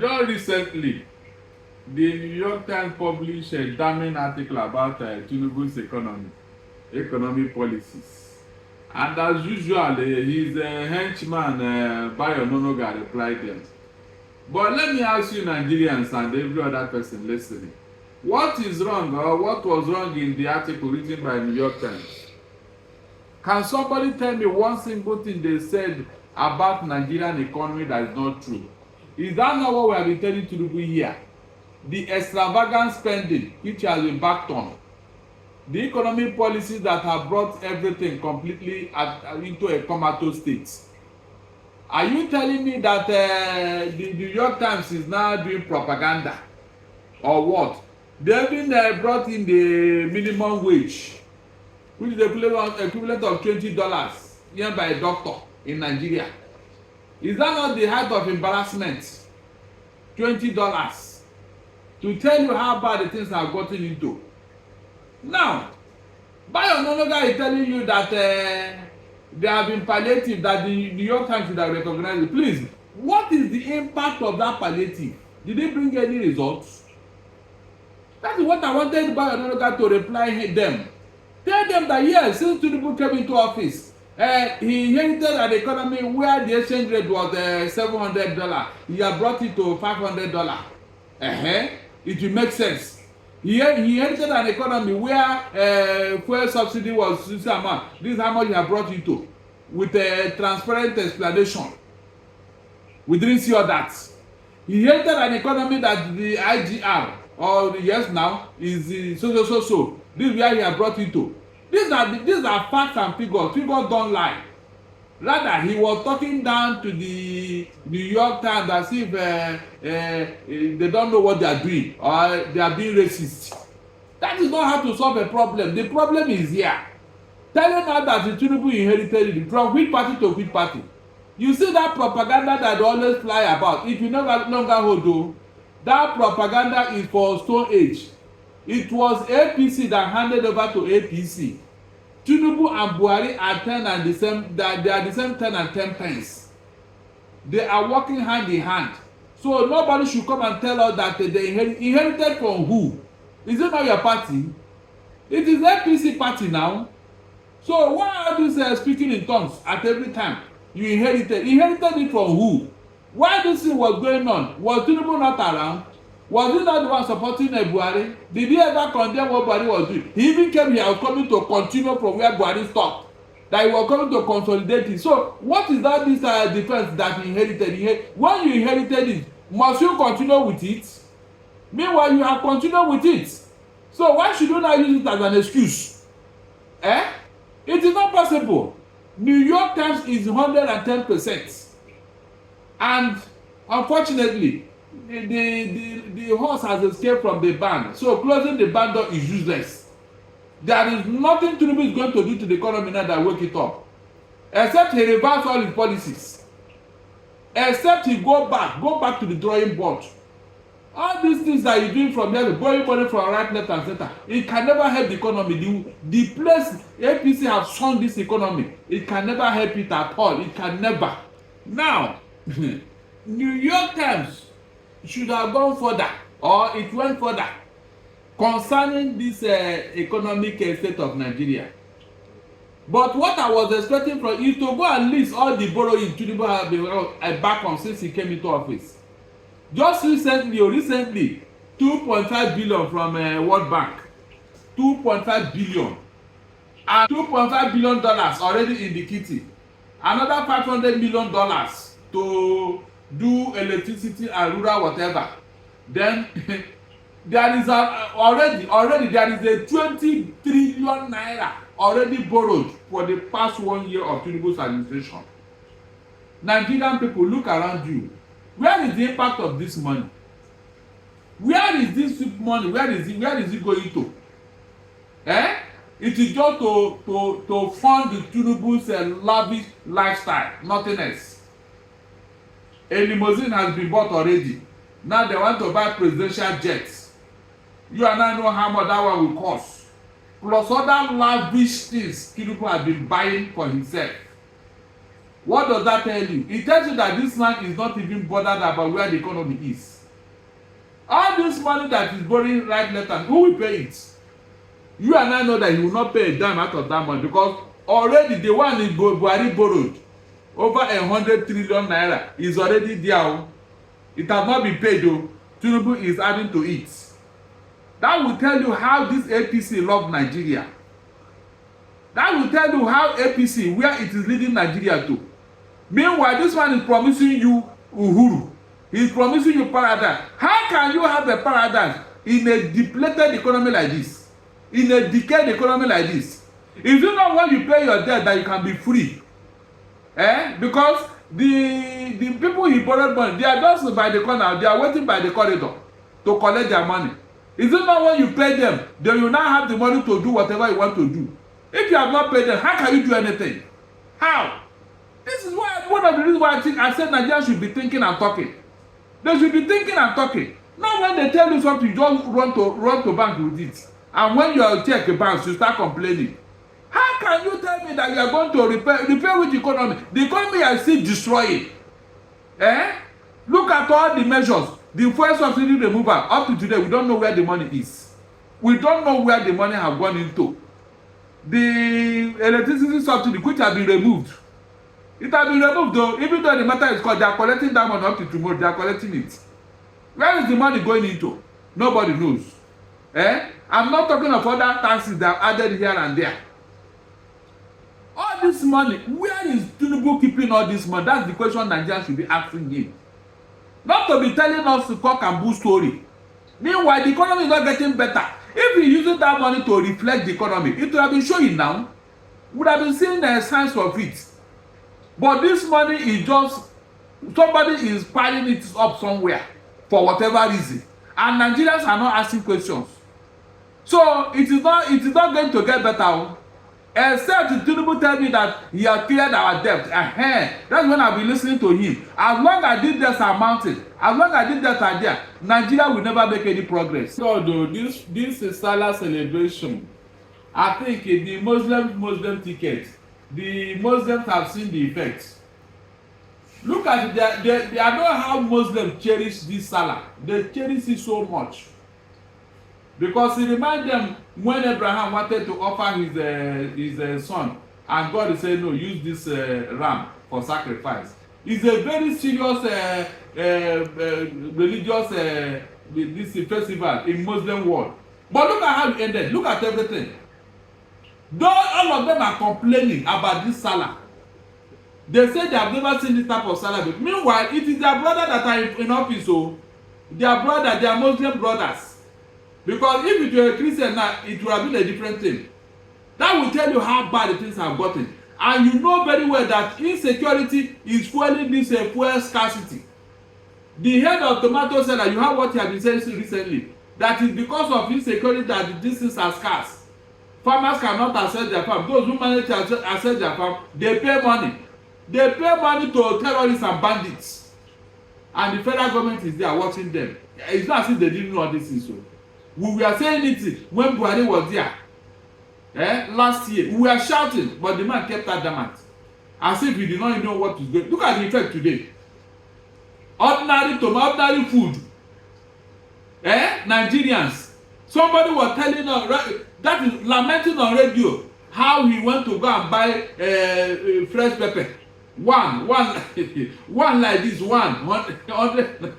Just recently, the New York Times published a damning article about Tinubu's economic policies. And as usual, his henchman, Onanuga, replied them. But let me ask you, Nigerians and every other person listening, what is wrong or what was wrong in the article written by New York Times? Can somebody tell me one single thing they said about Nigerian economy that is not true? Is that not what we have been telling Tinubu here? The extravagant spending which has been backed on, the economic policies that have brought everything completely into a comatose state. Are you telling me that the New York Times is now doing propaganda or what? They even brought in the minimum wage, which is the equivalent of $20 here by a doctor in Nigeria. Is that not the height of embarrassment? $20 to tell you how bad the things have gotten into. Now, Onanuga is telling you that they have been palliative, that the New York Times should have recognized it. Please, what is the impact of that palliative? Did it bring any results? That is what I wanted Onanuga to reply them. Tell them that yes, since Tinubu came into office, he inherited an economy where the exchange rate was $700. He has brought it to $500. It will make sense. He inherited an economy where fuel subsidy was this amount. This is how much he has brought it to, with a transparent explanation. We didn't see all that. He inherited an economy that the IGR, or the yes now, is so. This is where he has brought it to. These are facts and figures. Figures don't lie. Rather, he was talking down to the New York Times as if they don't know what they are doing or they are being racist. That is not how to solve a problem. The problem is here. Telling us that the Tinubu inherited it from which party to which party. You see that propaganda that they always fly about. It will no longer hold though. That propaganda is for Stone Age. It was APC that handed over to APC. Tinubu and Buhari are 10 and the same. They are the same 10 and 10 pence. They are working hand in hand. So nobody should come and tell us that they inherited from who? Is it not your party? It is APC party now. So why are you speaking in tongues at every time? You inherited it from who? Why this thing was going on? Was Tinubu not around? Was he not the one supporting Buhari? Did he ever condemn what Buhari was doing? He even came here, was coming to continue from where Buhari stopped. That he was coming to consolidate it. So what is that this defense that he inherited? When you inherited it, must you continue with it? Meanwhile, you have continued with it. So why should you not use it as an excuse? It is not possible. New York Times is 110%. And unfortunately, the horse has escaped from the barn. So closing the barn door is useless. There is nothing Tinubu is going to do to the economy now that wake it up. Except he reverse all his policies. Except he go back to the drawing board. All these things that you're doing from here, borrowing money from right, left, and center, it can never help the economy. The place APC have sunk this economy, it can never help it at all. It can never. Now, New York Times should have gone further, or it went further, concerning this economic state of Nigeria. But what I was expecting from is to go and list all the borrowing Tinubu have been back on since he came into office. Just recently, 2.5 billion from World Bank, 2.5 billion, and $2.5 billion already in the kitty. Another $500 million to do electricity and rural whatever. Then there is already there is a 20 trillion naira already borrowed for the past 1 year of Tinubu's administration. Nigerian people, look around you. Where is the impact of this money? Where is this money? Where is it going to? It is just to fund the Tinubu's lavish lifestyle, nothing else. A limousine has been bought already. Now they want to buy presidential jets. You and I know how much that one will cost. Plus other lavish things Tinubu has been buying for himself. What does that tell you? It tells you that this man is not even bothered about where the economy is. All this money that is borrowing right, left, and who will pay it? You and I know that he will not pay a dime out of that money, because already the one in Buhari borrowed over 100 trillion naira is already there. It has not been paid though. Tinubu is adding to it. That will tell you how this APC love Nigeria. That will tell you how APC, where it is leading Nigeria to. Meanwhile, this one is promising you Uhuru. He is promising you paradise. How can you have a paradise in a depleted economy like this? In a decayed economy like this? Is it not when you pay your debt that you can be free? Because the people he borrowed money, they are just by the corner, they are waiting by the corridor to collect their money. Is it not when you pay them, then you now have the money to do whatever you want to do? If you have not paid them, how can you do anything? How? This is why one of the reasons why I said Nigerians should be thinking and talking. They should be thinking and talking. Not when they tell you something, you just run to bank with it. And when you check a bank, you start complaining. How can you tell me that you are going to repair which economy? The economy is still destroying. Look at all the measures. The fuel subsidy removal, up to today, we don't know where the money is. We don't know where the money have gone into. The electricity subsidy, which has been removed. It has been removed though, even though the matter is called, they are collecting that money up to tomorrow, they are collecting it. Where is the money going into? Nobody knows. I'm not talking of other taxes that are added here and there. All this money, where is Tinubu keeping all this money? That's the question Nigerians should be asking him. Not to be telling us the cock and bull story. Meanwhile, the economy is not getting better. If he using that money to reflect the economy, it would have been showing now. Would have been seeing the signs of it. But this money is just, somebody is piling it up somewhere for whatever reason. And Nigerians are not asking questions. So it is not going to get better. Except Tinubu tell me that he has cleared our debt. That's when I'll be listening to him. As long as these debts are mounting, as long as these debts are there, Nigeria will never make any progress. So though, this is Salah celebration. I think the Muslim ticket, the Muslims have seen the effects. Look at it. I know how Muslims cherish this Salah. They cherish it so much. Because it reminds them when Abraham wanted to offer his son, and God said, no, use this ram for sacrifice. It's a very serious religious this festival in Muslim world. But look at how it ended. Look at everything. Though all of them are complaining about this Salah, they say they have never seen this type of Salah. But meanwhile, it is their brother that are in office. So their brother, their Muslim brothers. Because if it were a Christian now, it would have been a different thing. That will tell you how bad the things have gotten. And you know very well that insecurity is fueling this fuel scarcity. The head of tomato seller, you have what he has been saying recently, that is because of insecurity that these things are scarce. Farmers cannot access their farm. Those who manage to access their farm, they pay money. They pay money to terrorists and bandits. And the federal government is there watching them. It's not as if they didn't know all this things. So we were saying it when Buhari was there last year. We were shouting, but the man kept adamant, as if he did not even know what was going. Look at the effect today. Ordinary food. Nigerians. Somebody was telling us, that is lamenting on radio, how he went to go and buy fresh pepper. One like this, 100.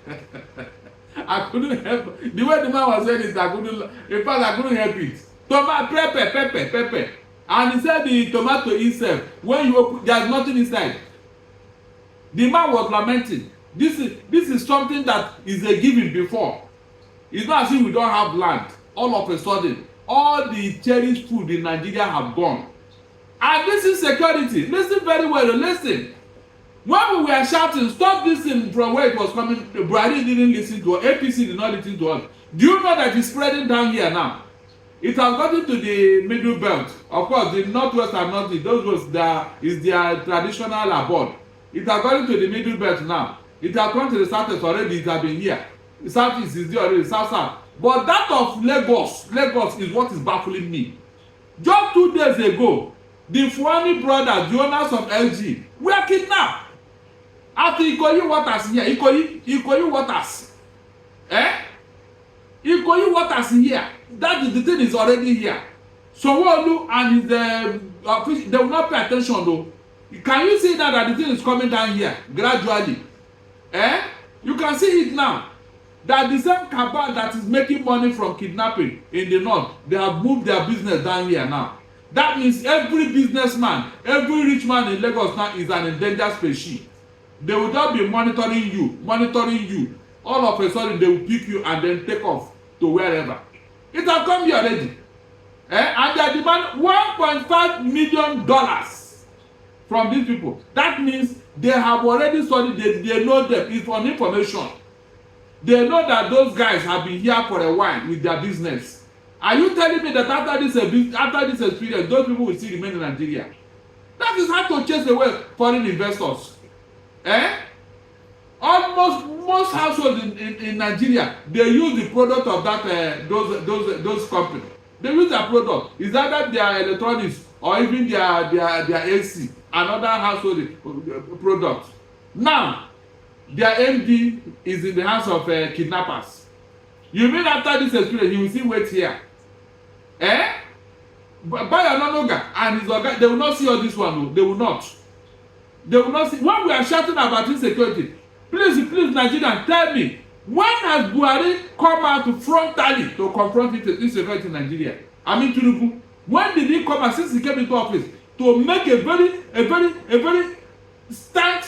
I couldn't help the way the man was saying it. I couldn't help it. Tomato, pepper, and he said the tomato itself, when you open, there's nothing inside. The man was lamenting. This is something that is a given before. It's not as if we don't have land. All of a sudden, all the cherished food in Nigeria have gone. And this is security. Listen very well. Listen. When we were shouting, stop this thing from where it was coming, Buhari didn't listen to us. APC did not listen to us. Do you know that it's spreading down here now? It has gotten to the middle belt. Of course, the northwest and northeast, those was their traditional abode. It has gotten to the middle belt now. It has gone to the southeast already. It has been here. The southeast is there already, south. But that of Lagos is what is baffling me. Just 2 days ago, the Fouani brothers, the owners of LG, We are kidnapped. At Ikoyi waters here, Ikoyi waters. Ikoyi waters here. That is the thing is already here. Sanwo-Olu and his they will not pay attention though. Can you see that the thing is coming down here gradually? You can see it now. That the same cabal that is making money from kidnapping in the north, they have moved their business down here now. That means every businessman, every rich man in Lagos now is an endangered species. They will just be monitoring you. All of a sudden, they will pick you and then take off to wherever. It has come here already. And they demand $1.5 million from these people. That means they have already studied, they know them. It's on information. They know that those guys have been here for a while with their business. Are you telling me that after this experience, those people will still remain in Nigeria? That is how to chase away foreign investors. Almost most households in Nigeria, they use the product of that those companies. They use their product. Is either their electronics or even their AC and other household products. Now, their MD is in the hands of kidnappers. You mean after this experience, he will still wait here? By Onanuga and his organ, they will not see all this one. No. They will not. They will not see. When we are shouting about insecurity, please, Nigerian, tell me, when has Buhari come out frontally to confront insecurity in Nigeria? I mean, Tinubu, when did he come out since he came into office to make a very stand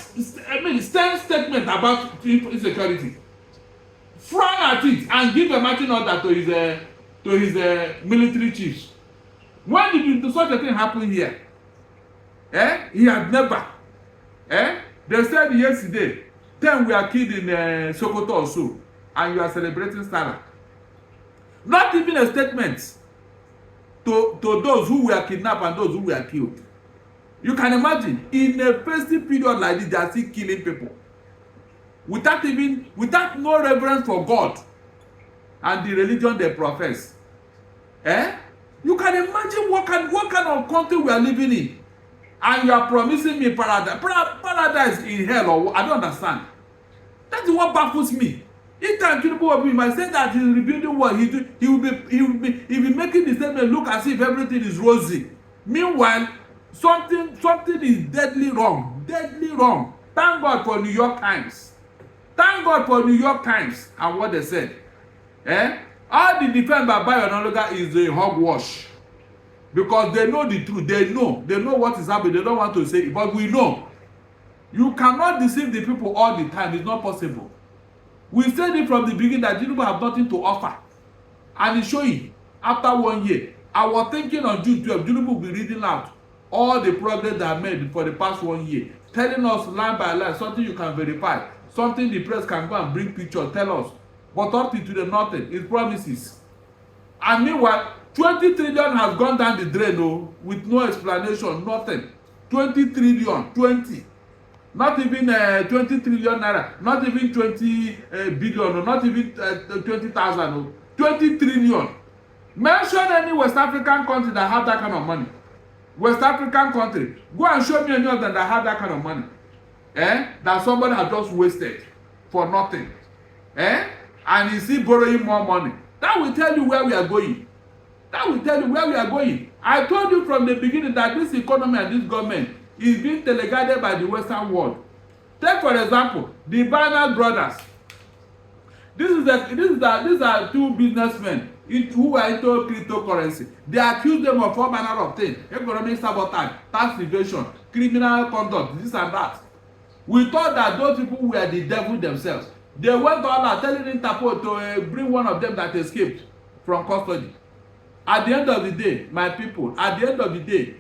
statement about insecurity? Frown at it and give a marching order to his military chiefs. When did such a thing happen here? He had never. They said yesterday 10 were killed in Sokoto also, and you are celebrating Salah. Not even a statement to those who were kidnapped and those who were killed. You can imagine, in a festive period like this, they are still killing people. Without no reverence for God and the religion they profess. You can imagine what kind of country we are living in. And you are promising me paradise. Paradise in hell, or I don't understand. That is what baffles me. Each time Tinubu might say that he's rebuilding what he will be making the statement look as if everything is rosy. Meanwhile, something is deadly wrong. Deadly wrong. Thank God for Newyorkntimes. Thank God for Newyorkntimes and what they said. All the defense by Onanuga is a hogwash. Because they know the truth. They know what is happening. They don't want to say it, but we know. You cannot deceive the people all the time. It's not possible. We said it from the beginning that Tinubu have nothing to offer. And it's showing after 1 year. I was thinking on June 12, Tinubu will be reading out all the progress they have made for the past 1 year. Telling us line by line, something you can verify. Something the press can go and bring pictures, tell us. But up to the nothing. It promises. And meanwhile, 20 trillion has gone down the drain, with no explanation, nothing. 20 trillion, 20. Not even 20 trillion naira, not even 20 billion, not even 20,000, 20 trillion. Mention any West African country that have that kind of money. West African country. Go and show me any of them that have that kind of money. That somebody has just wasted for nothing. And is still borrowing more money. That will tell you where we are going. That will tell you where we are going. I told you from the beginning that this economy and this government is being teleguided by the Western world. Take for example, the Barrister brothers. These are two businessmen who are into cryptocurrency. They accuse them of all manner of things: economic sabotage, tax evasion, criminal conduct, this and that. We thought that those people were the devil themselves. They went all out telling Interpol to bring one of them that escaped from custody. At the end of the day, my people, at the end of the day,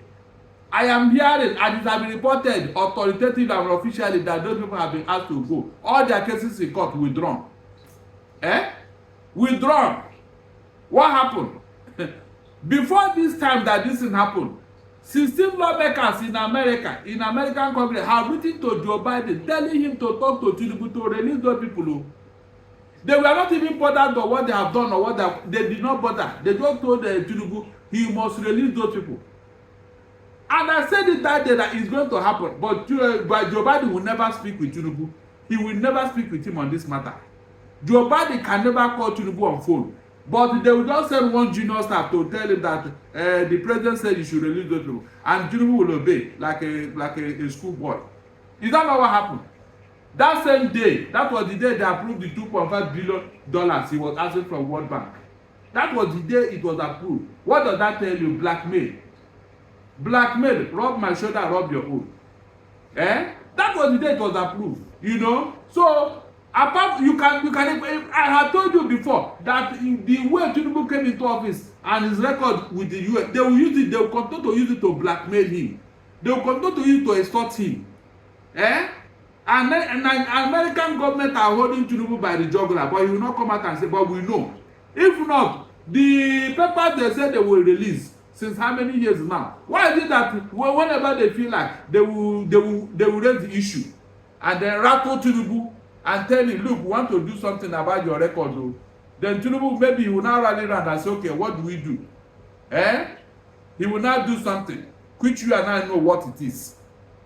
I am hearing, and it has been reported authoritatively and officially, that those people have been asked to go. All their cases in court withdrawn. Withdrawn. What happened? Before this time that this thing happened, 16 lawmakers in America, in American Congress, have written to Joe Biden, telling him to talk to Tinubu to release those people. They were not even bothered by what they have done or what they did not bother. They just told Tinubu he must release those people. And I said it that day that it's going to happen. But Joe Biden will never speak with Tinubu. He will never speak with him on this matter. Joe Biden can never call Tinubu on phone. But they will just send one junior staff to tell him that the president said you should release those people. And Tinubu will obey like a schoolboy. Is that not what happened? That same day, that was the day they approved the $2.5 billion he was asking from World Bank. That was the day it was approved. What does that tell you? Blackmail. Blackmail. Rub my shoulder, rub your own. That was the day it was approved. You know? So, apart, you can. I have told you before that the way Tinubu came into office and his record with the US, they will use it. They will continue to use it to blackmail him. They will continue to use it to extort him. And then American government are holding Tinubu by the jugular, but he will not come out and say, but we know. If not, the papers they said they will release since how many years now? Why is it that whenever they feel like they will raise the issue and then rattle Tinubu and tell him, look, we want to do something about your record, though. Then Tinubu maybe he will now rally around and say, okay, what do we do? He will now do something which you and I know what it is.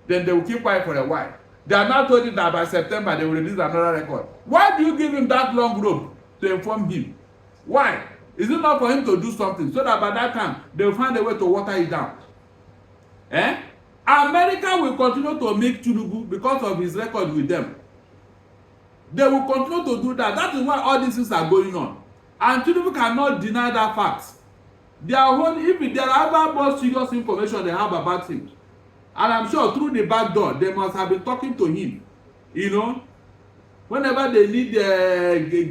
Then they will keep quiet for a while. They are now told him that by September they will release another record. Why do you give him that long rope to inform him? Why? Is it not for him to do something so that by that time they will find a way to water it down? America will continue to make Tinubu because of his record with them. They will continue to do that. That is why all these things are going on. And Tinubu cannot deny that fact. They are holding, if there are ever more serious information they have about him, and I'm sure through the back door, they must have been talking to him. You know, whenever they need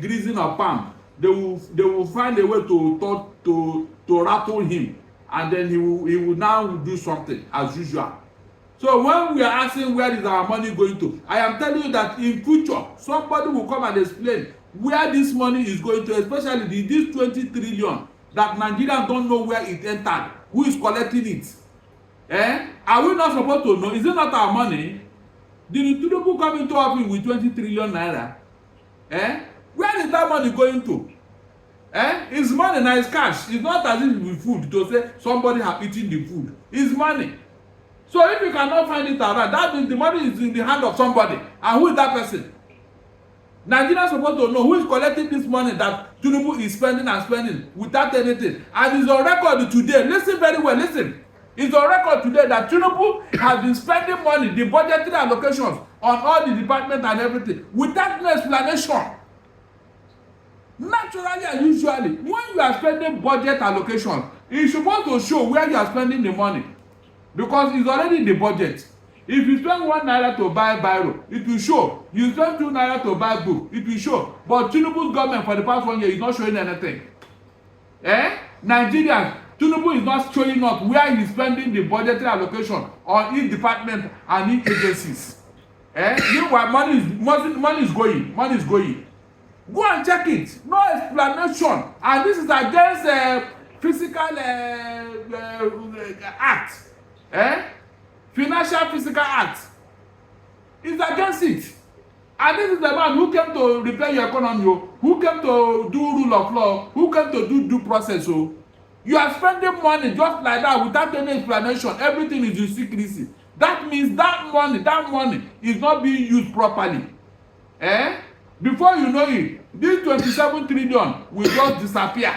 greasing of palm, they will find a way to rattle him, and then he will now do something as usual. So when we are asking where is our money going to, I am telling you that in future somebody will come and explain where this money is going to, especially this 20 trillion that Nigerians don't know where it entered, who is collecting it. Are we not supposed to know? Is it not our money? Did Tinubu come into office with 20 trillion naira? Where is that money going to? It's money, now it's cash. It's not as if it's food to say somebody have eaten the food. It's money. So if you cannot find it around, that means the money is in the hand of somebody. And who is that person? Nigerians are supposed to know who is collecting this money that Tinubu is spending and spending without anything. And it's on record today. Listen very well, listen. It's on record today that Tinubu has been spending money, the budgetary allocations on all the departments and everything, without no explanation. Naturally and usually, when you are spending budget allocations, it's supposed to show where you are spending the money. Because it's already in the budget. If you spend 1 naira to buy biro, it will show. You spend 2 naira to buy book, it will show. But Tinubu's government for the past 1 year is not showing anything. Nigerians, Tinubu is not showing up where he's spending the budgetary allocation on each department and each agencies. Meanwhile, money is going. Go and check it. No explanation. And this is against physical act. Financial physical act. It's against it. And this is the man who came to repair your economy, who came to do rule of law, who came to do due process. You are spending money just like that without any explanation. Everything is in secrecy. That means that money is not being used properly. Before you know it, this 27 trillion will just disappear.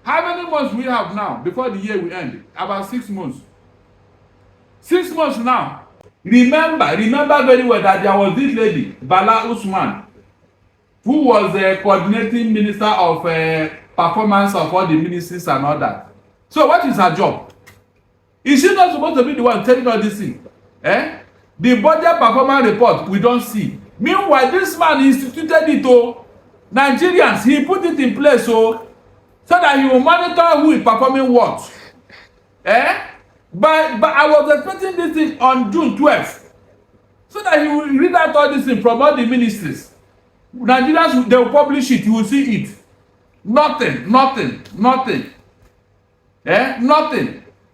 How many months we have now before the year will end? About 6 months. 6 months now. Remember very well that there was this lady, Bala Usman, who was a coordinating minister of performance of all the ministries and all that. So what is her job? Is she not supposed to be the one telling all this thing? The budget performance report we don't see. Meanwhile, this man instituted it to Nigerians. He put it in place so that he will monitor who is performing what. But I was expecting this thing on June 12th. So that he will read out all this thing from all the ministries. Nigerians, they will publish it. You will see it. Nothing.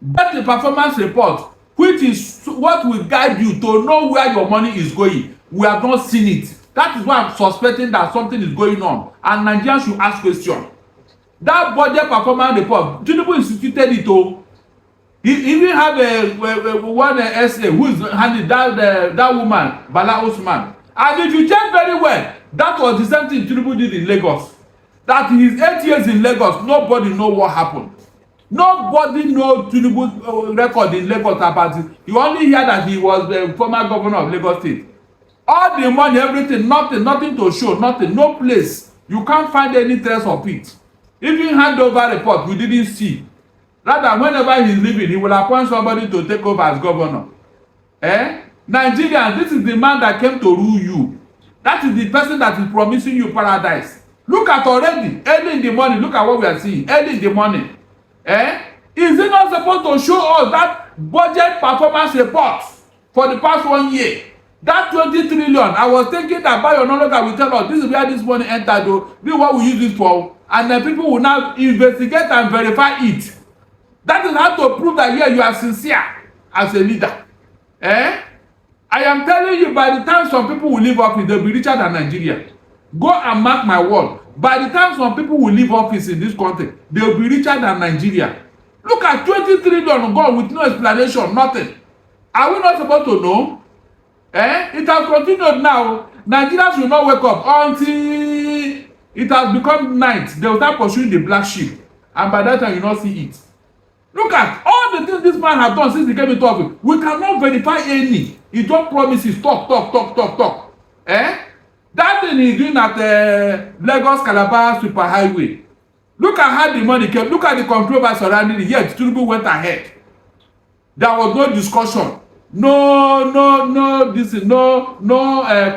That's the performance report, which is what will guide you to know where your money is going. We have not seen it. That is why I'm suspecting that something is going on. And Nigerians should ask questions. That budget performance report, Tinubu instituted it. He even have one essay who is handling that woman, Bala Osman. And if you check very well, that was the same thing Tinubu did in Lagos. That his 8 years in Lagos, nobody know what happened. Nobody know Tinubu's record in Lagos about it. You only hear that he was the former governor of Lagos State. All the money, everything, nothing to show, nothing, no place. You can't find any trace of it. Even handover report, we didn't see. Rather, whenever he's leaving, he will appoint somebody to take over as governor. Nigerians, this is the man that came to rule you. That is the person that is promising you paradise. Look at already, early in the morning, look at what we are seeing, early in the morning. Is it not supposed to show us that budget performance report for the past 1 year? That 20 trillion, I was thinking that Onanuga will tell us, this is where this money entered, though. This is what we use it for. And then people will now investigate and verify it. That is how to prove that, yeah, you are sincere as a leader. I am telling you, by the time some people will leave office, they'll be richer than Nigeria. Go and mark my word. By the time some people will leave office in this country, they'll be richer than Nigeria. Look at 20 trillion gone with no explanation, nothing. Are we not supposed to know? It has continued now. Nigerians will not wake up until it has become night. They will start pursuing the black sheep. And by that time, you will not see it. Look at all the things this man has done since he came into office. We cannot verify any. He just promises, talk. That thing he's doing at Lagos Calabar Superhighway. Look at how the money came. Look at the controversy surrounding it. Yet Tinubu went ahead. There was no discussion. No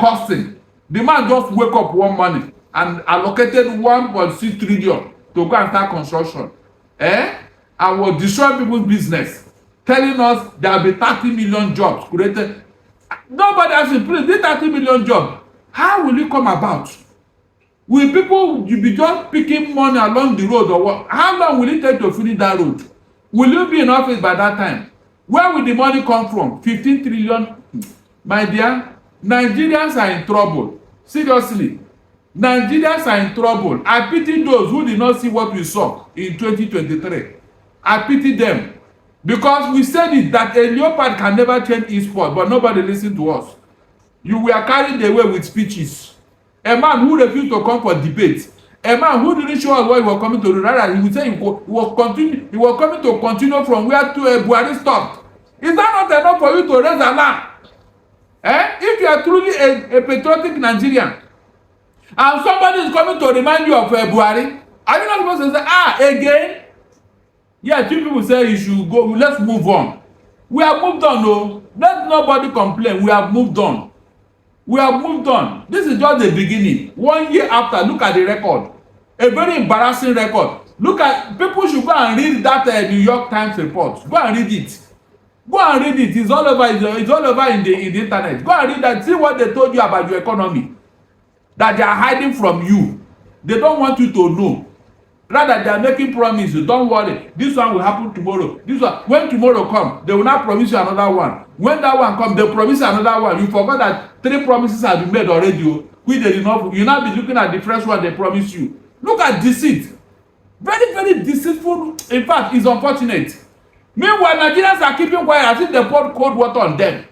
costing. The man just wake up one morning and allocated 1.6 trillion to go and start construction. And was destroying people's business. Telling us there will be 30 million jobs created. Nobody has been please, this 30 million jobs, how will it come about? Will people be just picking money along the road or what? How long will it take to finish that road? Will you be in office by that time? Where will the money come from? 15 trillion? My dear, Nigerians are in trouble. Seriously. Nigerians are in trouble. I pity those who did not see what we saw in 2023. I pity them. Because we said it that a leopard can never change its spot, but nobody listened to us. You were carried away with speeches. A man who refused to come for debate. A man who didn't show us what he was coming to do. Rather, he would say he was coming to continue from where Buhari stopped. Is that not enough for you to raise alarm? If you are truly a patriotic Nigerian, and somebody is coming to remind you of Buhari, are you not supposed to say, again? Yeah, two people say you should go, let's move on. We have moved on, no. Let nobody complain. We have moved on. We have moved on. This is just the beginning. 1 year after, look at the record. A very embarrassing record. Look at, people should go and read that Newyorkntimes report. Go and read it. Go and read it. It's all over, it's all over in the internet. Go and read that. See what they told you about your economy. That they are hiding from you. They don't want you to know. Rather, they are making promises. Don't worry. This one will happen tomorrow. This one, when tomorrow comes, they will not promise you another one. When that one comes, they promise another one. You forgot that 3 promises have been made already. Which they did not. You now be looking at the first one they promised you. Look at deceit. Very, very deceitful. In fact, it's unfortunate. Meanwhile, Nigerians are keeping quiet as if they poured cold water on them.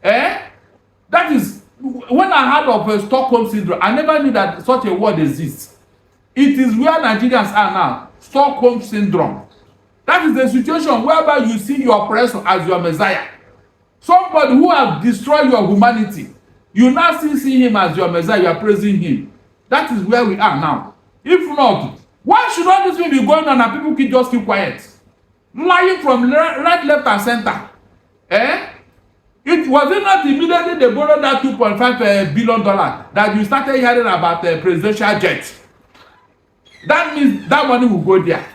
That is, when I heard of Stockholm syndrome, I never knew that such a word exists. It is where Nigerians are now. Stockholm syndrome. That is the situation whereby you see your oppressor as your messiah. Somebody who has destroyed your humanity. You now see him as your messiah. You are praising him. That is where we are now. If not, why should all this thing be going on and people just keep quiet? Lying from right, left, and center. It was it not immediately they borrowed that $2.5 billion that you started hearing about presidential jets. That means that money will go there.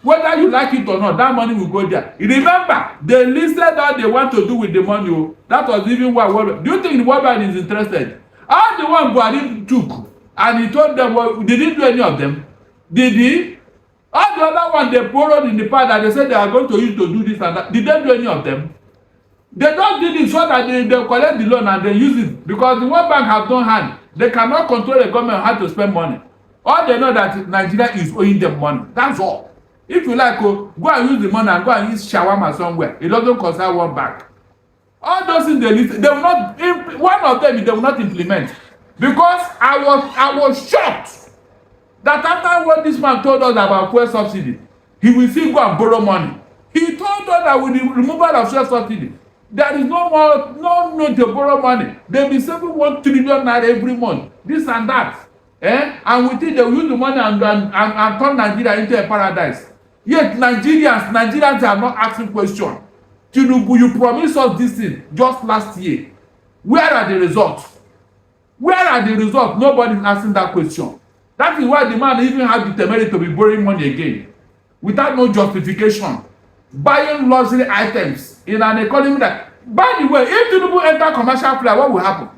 Whether you like it or not, that money will go there. Remember, they listed what they want to do with the money. That was even what World Bank. Do you think the World Bank is interested? All the one Buhari took, and he told them, well, did he do any of them? Did he? All the other ones they borrowed in the past that they said they are going to use to do this and that. Did they do any of them? They just did it so that they collect the loan and they use it. Because the World Bank have no hand. They cannot control the government how to spend money. All they know that Nigeria is owing them money. That's all. If you like, go and use the money and go and eat shawarma somewhere. It doesn't cost her one bag. All those things they will not. One of them they will not implement, because I was shocked that after what this man told us about fuel subsidy, he will still go and borrow money. He told us that with the removal of fuel subsidy, there is no need to borrow money. They will be saving 1 trillion naira every month. This and that. And with it, they will use the money and turn Nigeria into a paradise. Yet Nigerians are not asking questions. Tinubu, you promised us this thing just last year. Where are the results? Where are the results? Nobody is asking that question. That is why the man even had the temerity to be borrowing money again, without no justification, buying luxury items in an economy that, by the way, if Tinubu enter commercial flight, what will happen?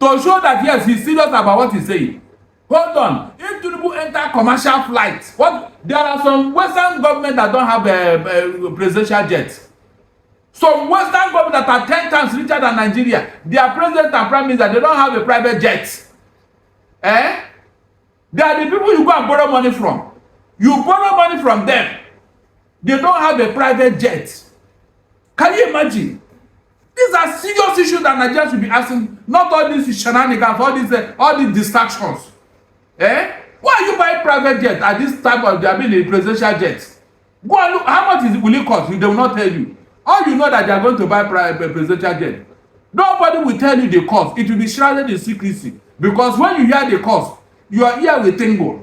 To show that yes, he's serious about what he's saying. Hold on. If Tinubu enter commercial flights, there are some Western governments that don't have a presidential jet. Some Western governments that are 10 times richer than Nigeria, their president and prime minister, they don't have a private jet. They are the people you go and borrow money from. You borrow money from them. They don't have a private jet. Can you imagine? These are serious issues that Nigerians should be asking, not all these shenanigans, all these distractions. Why are you buying private jet at this time of the presidential jet? Go and look, how much will it cost? They will not tell you. All you know that they are going to buy presidential jet. Nobody will tell you the cost. It will be shrouded in secrecy. Because when you hear the cost, you are here with Tingo.